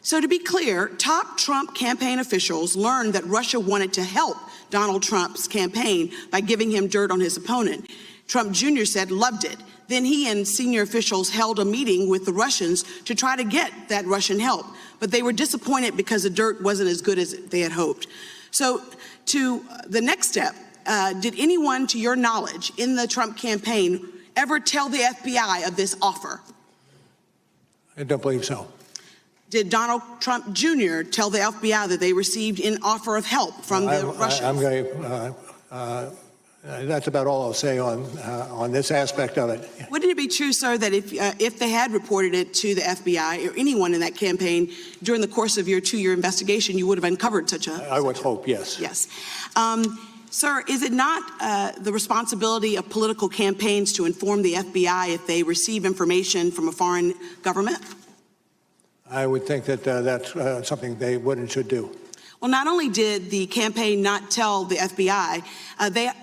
So to be clear, top Trump campaign officials learned that Russia wanted to help Donald Trump's campaign by giving him dirt on his opponent. Trump Jr. said loved it. Then he and senior officials held a meeting with the Russians to try to get that Russian help. But they were disappointed because the dirt wasn't as good as they had hoped. So to the next step, did anyone, to your knowledge, in the Trump campaign ever tell the FBI of this offer? I don't believe so. Did Donald Trump Jr. tell the FBI that they received an offer of help from the Russians? That's about all I'll say on this aspect of it. Wouldn't it be true, sir, that if they had reported it to the FBI or anyone in that campaign during the course of your 2-year investigation, you would have uncovered such a... I would hope, yes. Yes. Sir, is it not the responsibility of political campaigns to inform the FBI if they receive information from a foreign government? I would think that that's something they would and should do. Well, not only did the campaign not tell the FBI,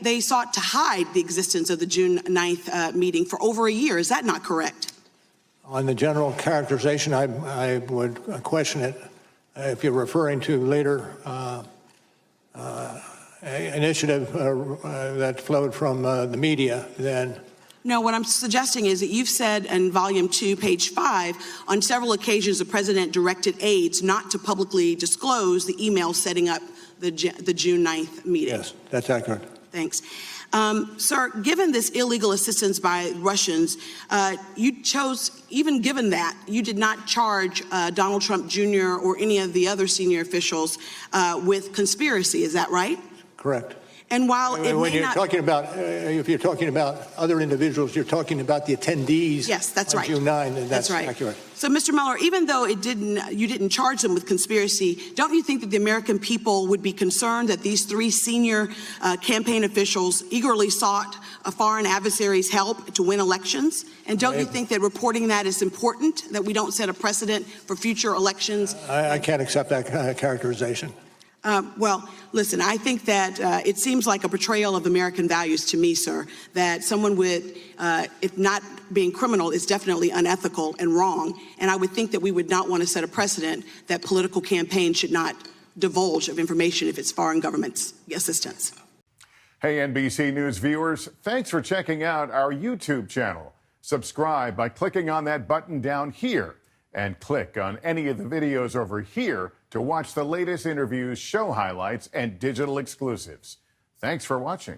they sought to hide the existence of the June 9th meeting for over a year. Is that not correct? On the general characterization, I would question it. If you're referring to later initiative that flowed from the media, then... No, what I'm suggesting is that you've said in Volume 2, page 5, on several occasions the president directed aides not to publicly disclose the email setting up the June 9th meeting. Yes, that's accurate. Thanks. Sir, given this illegal assistance by Russians, you chose, even given that, you did not charge Donald Trump Jr. or any of the other senior officials with conspiracy. Is that right? Correct. And while it when may you're not... talking about, if you're talking about other individuals, you're talking about the attendees. Yes, that's right. June 9, and that's right. accurate. So, Mr. Mueller, even though you didn't charge them with conspiracy, don't you think that the American people would be concerned that these 3 senior campaign officials eagerly sought a foreign adversary's help to win elections? And don't you think that reporting that is important, that we don't set a precedent for future elections? I can't accept that characterization. Well, listen, I think that it seems like a betrayal of American values to me, sir, that someone with, if not being criminal, is definitely unethical and wrong. And I would think that we would not want to set a precedent that political campaigns should not divulge of information if it's foreign government's assistance. Hey, NBC News viewers, thanks for checking out our YouTube channel. Subscribe by clicking on that button down here and click on any of the videos over here to watch the latest interviews, show highlights, and digital exclusives. Thanks for watching.